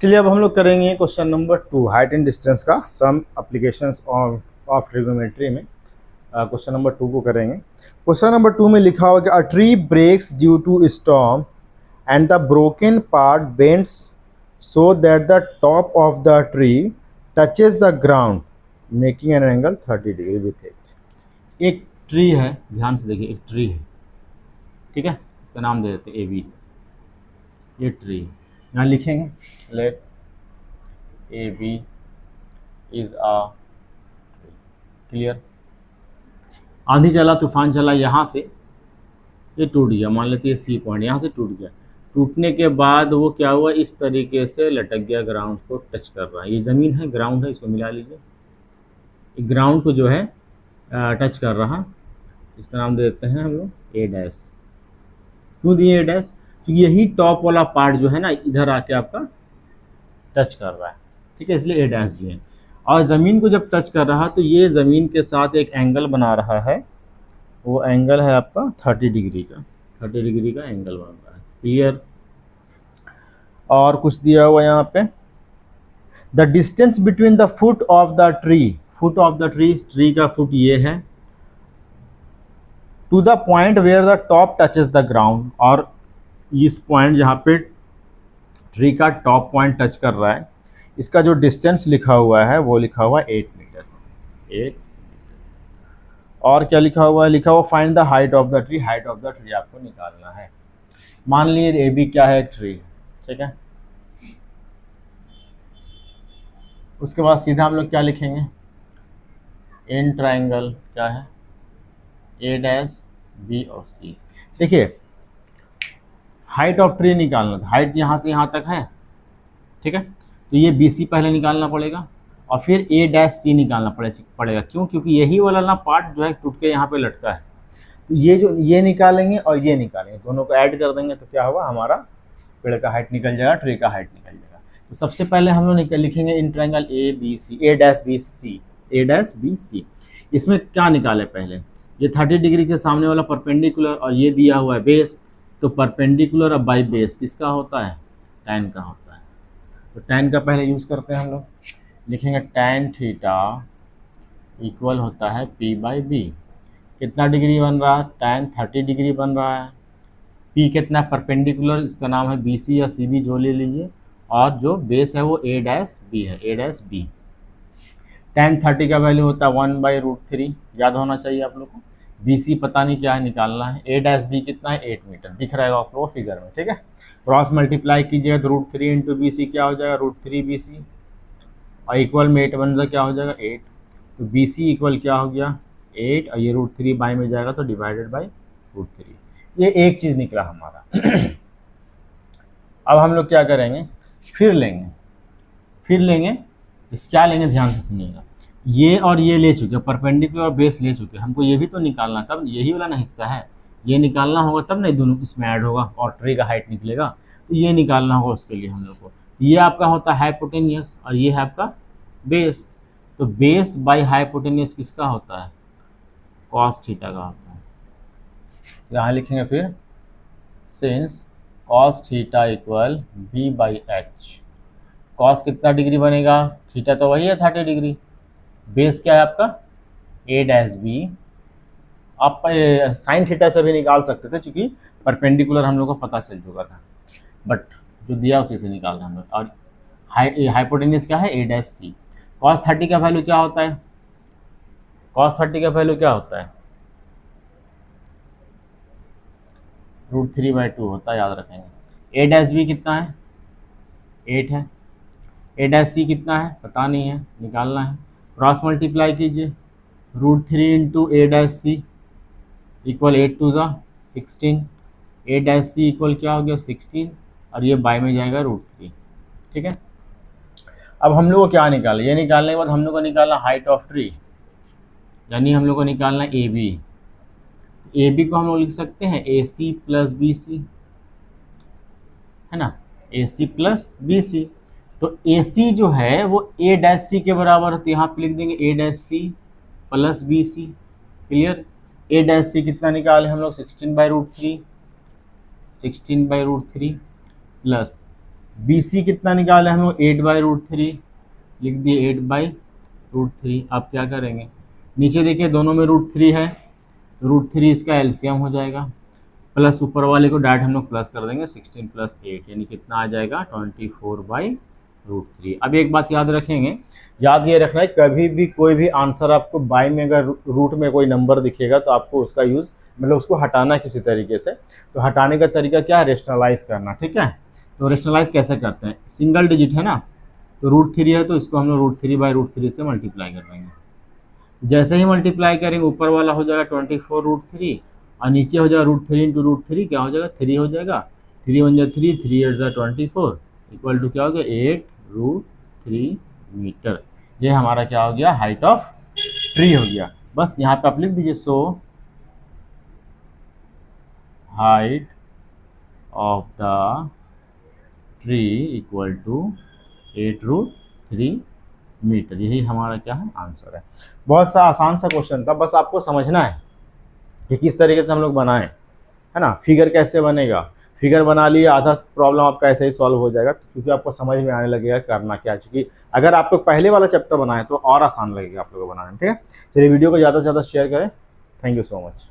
चलिए अब हम लोग करेंगे question number 2, height and distance का सम एप्लीकेशंस ऑफ ट्रिग्नोमेट्री में। क्वेश्चन नंबर 2 को करेंगे। क्वेश्चन नंबर 2 में लिखा हुआ कि a tree breaks due to storm and the broken part bends so that the top of the tree touches the ground making an angle 30 degree with it. एक tree है, ध्यान से देखिए, एक ट्री है, ठीक है, इसका नाम दे देते हैं AB। ये ट्री यहाँ लिखेंगे, let AB is a, clear. आंधी चला, तूफान चला, यहाँ से ये टूट गया, मान लेते हैं C पॉइंट यहाँ से टूट गया। टूटने के बाद वो क्या हुआ, इस तरीके से लटक गया, ग्राउंड को टच कर रहा है। ये ज़मीन है, ग्राउंड है, इसको मिला लीजिए। ग्राउंड को जो है टच कर रहा, इसका नाम दे देते हैं हम लोग A'। क्यों दिए A'? क्योंकि यही टॉप वाला पार्ट जो है ना, इधर आके आपका टच कर रहा है, ठीक है, इसलिए A' दिए। और ज़मीन को जब टच कर रहा तो ये ज़मीन के साथ एक एंगल बना रहा है, वो एंगल है आपका 30 डिग्री का, 30 डिग्री का एंगल बन रहा है, क्लियर। और कुछ दिया हुआ यहाँ पे, the distance between the foot of the tree, foot of the tree, tree का फुट ये है, to the point where the top touches the ground, और इस पॉइंट जहाँ पे ट्री का टॉप पॉइंट टच कर रहा है, इसका जो डिस्टेंस लिखा हुआ है वो लिखा हुआ है 8 मीटर, 8। और क्या लिखा हुआ है, लिखा हुआ find the height of the tree, height of the tree आपको निकालना है। मान लीजिए AB क्या है, ट्री, ठीक है। उसके बाद सीधा हम लोग क्या लिखेंगे, इन ट्राइंगल क्या है, A', B और C। देखिए हाइट ऑफ ट्री निकालना था, हाइट यहाँ से यहाँ तक है, ठीक है, तो ये BC पहले निकालना पड़ेगा और फिर A', C निकालना पड़ेगा। क्यों? क्योंकि यही वाला ना पार्ट जो है टूट के यहाँ पे लटका है, तो ये जो ये निकालेंगे और ये निकालेंगे, दोनों को ऐड कर देंगे तो क्या होगा, हमारा पेड़ का हाइट निकल जाएगा, ट्री का हाइट निकल जाएगा। तो सबसे पहले हम लोग लिखेंगे in triangle A', B, C। इसमें क्या निकाले पहले, ये 30 डिग्री के सामने वाला परपेंडिकुलर और ये दिया हुआ है बेस, तो परपेंडिकुलर अब बाई बेस किसका होता है, tan का होता है। तो tan का पहले यूज़ करते हैं हम लोग, लिखेंगे tan थीटा इक्वल होता है P/B। कितना डिग्री बन रहा है, tan 30 डिग्री बन रहा है। P कितना परपेंडिकुलर, इसका नाम है BC या CB जो ले लीजिए, और जो बेस है वो A', है, A', tan 30 का वैल्यू होता है 1/√3, याद होना चाहिए आप लोग को। BC पता नहीं क्या है, निकालना है। A', B कितना है, 8 मीटर, दिख रहेगा आप लोगों को फिगर में, ठीक है। क्रॉस मल्टीप्लाई कीजिएगा तो √3 × BC क्या हो जाएगा, √3 BC, और इक्वल में 8 बन जाए क्या हो जाएगा, 8। तो BC इक्वल क्या हो गया, 8, और ये √3 बाई में जाएगा तो डिवाइडेड बाई √3। ये एक चीज़ निकला हमारा। अब हम लोग क्या करेंगे, फिर लेंगे इस क्या लेंगे, ध्यान से सुनिएगा। ये और ये ले चुके, परपेंडिकुलर और बेस ले चुके, हमको ये भी तो निकालना, तब यही वाला ना हिस्सा है, ये निकालना होगा तब नहीं दोनों इसमें ऐड होगा और ट्री का हाइट निकलेगा। तो ये निकालना होगा उसके लिए हम लोग को। ये आपका होता है हाइपोटेनियस और ये है आपका बेस। तो बेस बाई हाइपोटेनियस किसका होता है, cos थीटा का होता है। यहाँ लिखेंगे फिर since cos theta equal B/H। cos कितना डिग्री बनेगा, थीटा तो वही है 30 डिग्री, बेस क्या है आपका A', आप साइन थीटा से भी निकाल सकते थे, क्योंकि परपेंडिकुलर हम लोग को पता चल चुका था, बट जो दिया उसी से निकाल रहे हम लोग। और हाइपोटेनियस क्या है, A', cos 30 का वैल्यू क्या होता है, cos 30 का वैल्यू क्या होता है, √3/2 होता है, याद रखेंगे। A', कितना है, 8 है। A', कितना है पता नहीं है, निकालना है। क्रॉस मल्टीप्लाई कीजिए, √3 × A', इक्वल 8 2 16। A', इक्वल क्या हो गया, 16, और ये बाय में जाएगा √3, ठीक है। अब हम लोग को क्या निकाला, ये निकालने के बाद हम लोग को निकालना हाइट ऑफ ट्री, यानी हम लोग को निकालना AB। AB को हम लोग लिख सकते हैं AC + BC, है ना, AC + BC। तो AC जो है वो A', के बराबर है, तो यहाँ पे लिख देंगे A', + BC, क्लियर। A', कितना निकाले हम लोग, 16/√3 प्लस BC कितना निकाले हम लोग 8/√3, लिख दिए 8/√3। आप क्या करेंगे, नीचे देखिए दोनों में √3 है, √3 इसका एलसीएम हो जाएगा, प्लस ऊपर वाले को डायरेक्ट हम लोग प्लस कर देंगे, 16 + 8 यानी कितना आ जाएगा 24/√3। अब एक बात याद रखेंगे, याद ये रखना है कभी भी कोई भी आंसर आपको बाई में अगर रूट में कोई नंबर दिखेगा तो आपको उसका यूज़ मतलब उसको हटाना किसी तरीके से। तो हटाने का तरीका क्या है, रेशनलाइज करना, ठीक है। तो रेशनलाइज कैसे करते हैं, सिंगल डिजिट है ना, तो √3 है तो इसको हम लोग √3/√3 से मल्टीप्लाई कर देंगे। जैसे ही मल्टीप्लाई करेंगे ऊपर वाला हो जाएगा 24√3 और नीचे हो जाएगा √3 × √3 क्या हो जाएगा 3 हो जाएगा, 3 × 1 = 3, 3 × 8 = 24 इक्वल टू क्या हो गया 8√3 मीटर। ये हमारा क्या हो गया, हाइट ऑफ ट्री हो गया। बस यहाँ पे आप लिख दीजिए, so height of the tree equal to 8√3 metre. यही हमारा क्या है, आंसर है। बहुत सा आसान सा क्वेश्चन था, बस आपको समझना है कि किस तरीके से हम लोग बनाएं, है ना। फिगर कैसे बनेगा, फिगर बना लिए, आधा प्रॉब्लम आपका ऐसे ही सॉल्व हो जाएगा, क्योंकि आपको समझ में आने लगेगा करना क्या है। क्योंकि अगर आप लोग पहले वाला चैप्टर बनाएं तो और आसान लगेगा आप लोगों को बनाना, ठीक है। चलिए वीडियो को ज़्यादा से ज़्यादा शेयर करें। Thank you so much.